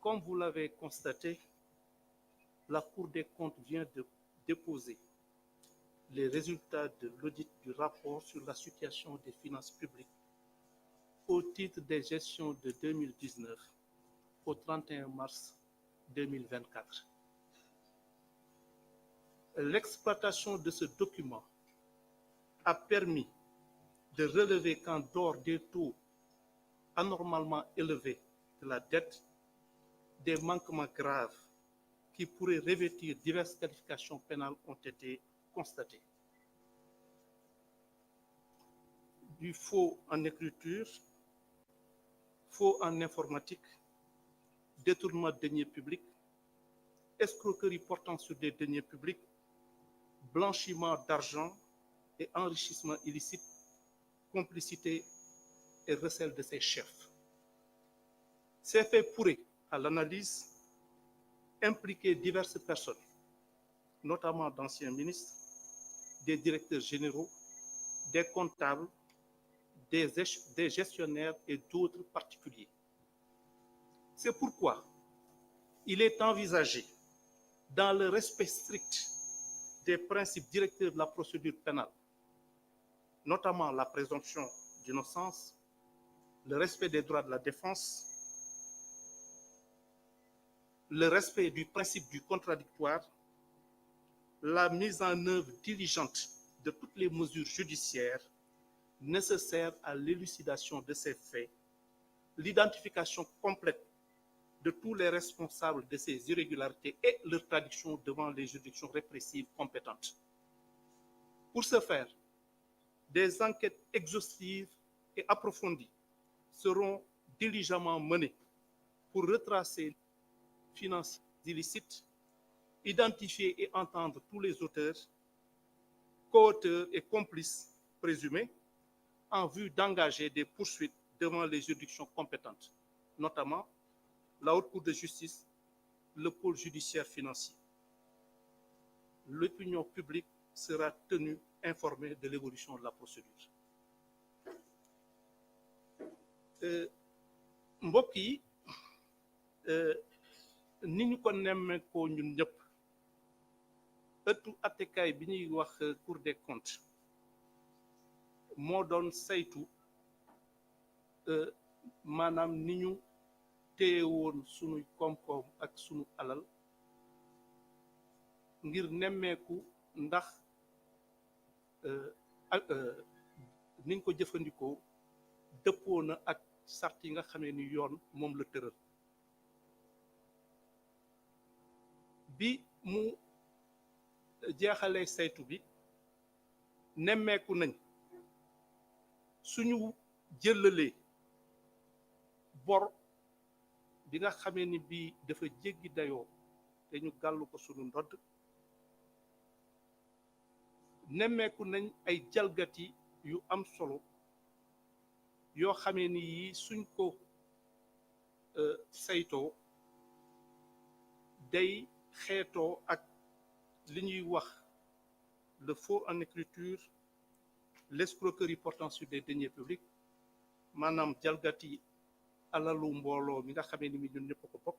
Comme vous l'avez constaté, la Cour des comptes vient de déposer les résultats de l'audit du rapport sur la situation des finances publiques au titre des gestions de 2019 au 31 mars 2024. L'exploitation de ce document a permis de relever qu'en dehors des taux anormalement élevés de la dette, des manquements graves qui pourraient revêtir diverses qualifications pénales ont été constatés. Du faux en écriture, faux en informatique, détournement de deniers publics, escroquerie portant sur des deniers publics, blanchiment d'argent et enrichissement illicite, complicité et recel de ses chefs. Ces faits pourraient, à l'analyse, impliquer diverses personnes, notamment d'anciens ministres, des directeurs généraux, des comptables, des gestionnaires et d'autres particuliers. C'est pourquoi il est envisagé, dans le respect strict des principes directeurs de la procédure pénale, notamment la présomption d'innocence, le respect des droits de la défense, le respect du principe du contradictoire, la mise en œuvre diligente de toutes les mesures judiciaires nécessaires à l'élucidation de ces faits, l'identification complète de tous les responsables de ces irrégularités et leur traduction devant les juridictions répressives compétentes. Pour ce faire, des enquêtes exhaustives et approfondies seront diligemment menées pour retracer les finances illicites, identifier et entendre tous les auteurs, co-auteurs et complices présumés en vue d'engager des poursuites devant les juridictions compétentes, notamment la Haute Cour de justice, le pôle judiciaire financier. L'opinion publique sera tenue informée de l'évolution de la procédure. Mbokk yi ni ñu ko nemmeekoo ñun ñëpp ëttu attekaay bi ñuy wax Cour des comptes moo doon saytu maanaam ni ñu téye woon sunuy koom-koom ak sunu alal ngir nemmeeku ndax niñ ko jëfandikoo dëppoo na ak sart yi nga xamee ni yoon moom la tëral. Bi mu jeexalee saytu bi nemmeeku nañ suñu jëllalee bor bi nga xamee ni bii dafa jéggi dayoo te ñu gàllu ko suñu ndodd, nemmeeku nañ ay jalgati yu am solo yoo xamee ni yii suñ ko saytoo day xeetoo ak li ñuy wax le faux en écriture, l'escroquerie portant sur des deniers publics, maanaam jalgati alalu mbooloo mi nga xamee ni mi ñun ñëpp ko bokk,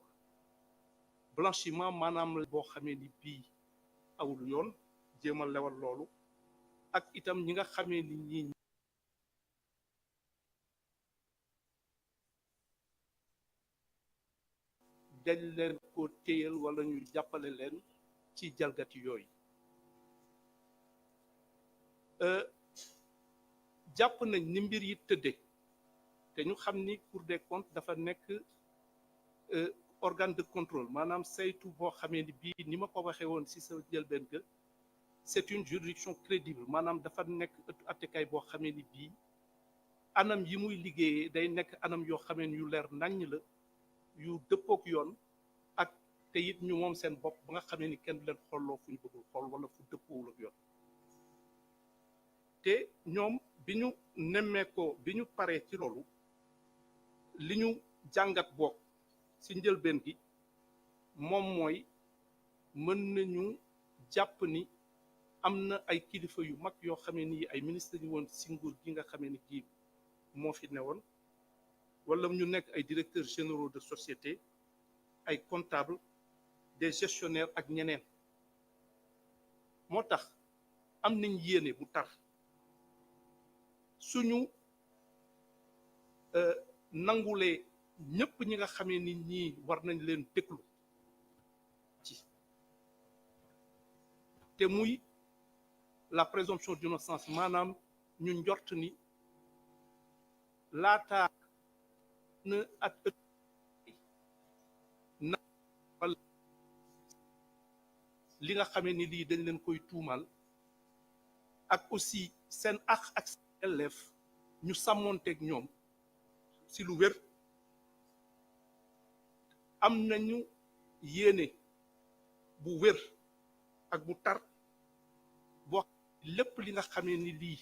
blanchiment maanaam boo xamee ni bii awul yoon jéem a lewal loolu, ak itam ñi nga xamee ni ñi dañ leen ko téyal wala ñu jàppale leen ci jalgati yooyu. Jàpp nañ ni mbir yi tëddee te ñu xam ni Cour des comptes dafa nekk organe de contrôle, maanaam saytu boo xamee ni bii ni ma ko waxee woon ci sa njëlbeen ga c'est une juridiction crédible, maanaam dafa nekk ëttu attekaay boo xamee ni bii anam yi muy liggéeyee day nekk anam yoo xamee ni yu leer naññ la, yu dëppook yoon, ak te it ñu moom seen bopp ba nga xamee ni kenn du leen xolloo fu ñu bëggul xool wala fu dëppoowul ak yoon. te ñoom bi ñu nemmeekoo bi ñu paree ci loolu li ñu jàngat boog ci njëlbeen gi moom mooy mën nañu jàpp ni am na ay kilifa yu mag yoo xamee ni ay ministre yu woon ci nguur gi nga xamee ni kii moo fi newoon, wala ñu nekk ay directeurs généraux de société, ay comptables des gestionnaires ak ñeneen moo tax am nañ yéene bu tar suñu nangulee ñëpp ñi nga xamee ni ñii war nañ leen déglu ci te muy la présomption d'innocence maanaam ñu njort ni laataa na at na li nga xamee ni lii dañ leen koy tuumal ak aussi seen ak seen yelleef ñu sàmmoonteeg ñoom si lu wér am nañu yéene bu wér ak bu tar boo lépp li nga xamee ni lii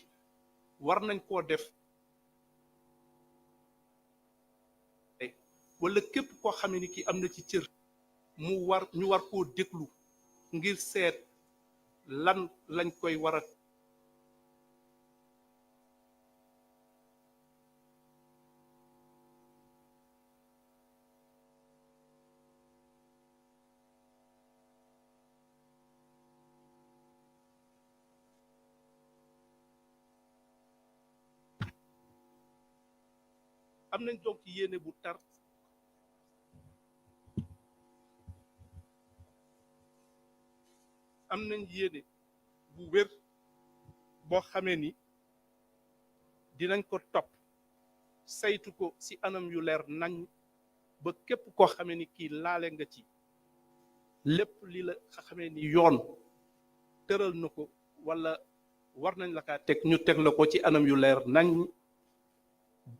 war nañ koo def wala képp koo xamee ni kii am na ci cër ñu war koo déglu ngir seet lan lañ koy war a am nañ donc yéene bu tar am nañ yéene bu wér boo xamee ni dinañ ko topp saytu ko ci anam yu leer nañ ba képp koo xamee ni kii laale nga ci lépp li la xamee ni yoon tëral na ko walla war nañ la kaa teg ñu teg la ko ci anam yu leer nañ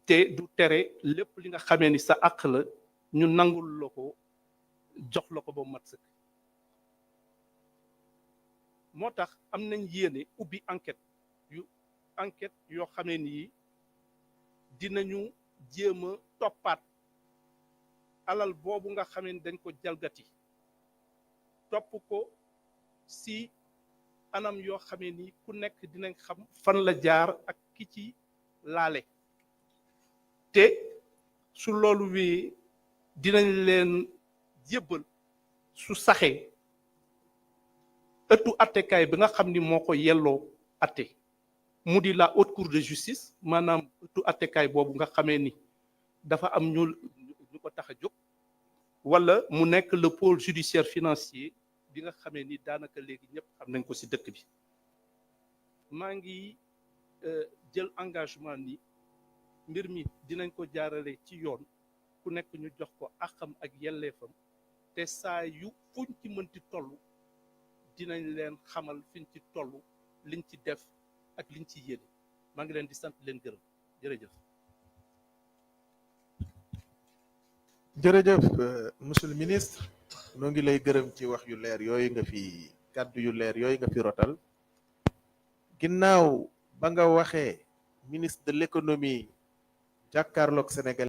te du tere lépp li nga xamee ni sa àq la ñu nangul la ko jox la ko ba mat sëkk moo tax am nañ yéene ubbi enquête yoo xamee ni dinañu jéem a toppaat alal boobu nga xamee ni dañ ko jalgati topp ko si anam yoo xamee ni ku nekk dinañ xam fan la jaar ak ki ci laale te su loolu wi dinañ leen jébbal su saxee ëttu attekaay bi nga xam ni moo ko yelloo atte mu di la haute cour de justice maanaam ëttu attekaay boobu nga xamee ni dafa am ñu ko tax a jóg wala mu nekk le pôle judiciaire financier bi nga xamee ni daanaka léegi ñëpp xam nañ ko ci dëkk bi maa ngi jël engagement ni mbir mi dinañ ko jaarale ci yoon ku nekk ñu jox ko àqam ak yelleefam te saa yu fuñ ci mënti toll dinañ leen xamal fiñ ci toll liñ ci def ak liñ ci yéene maa ngi leen di sant leen gërëm jërëjëf. jërëjëf monsieur le ministre noo ngi lay gërëm ci wax yu leer yooyu nga fi kàddu yu leer yooyu nga fi rotal ginnaaw ba nga waxee ministre de l'économie jàkkaarloog Sénégal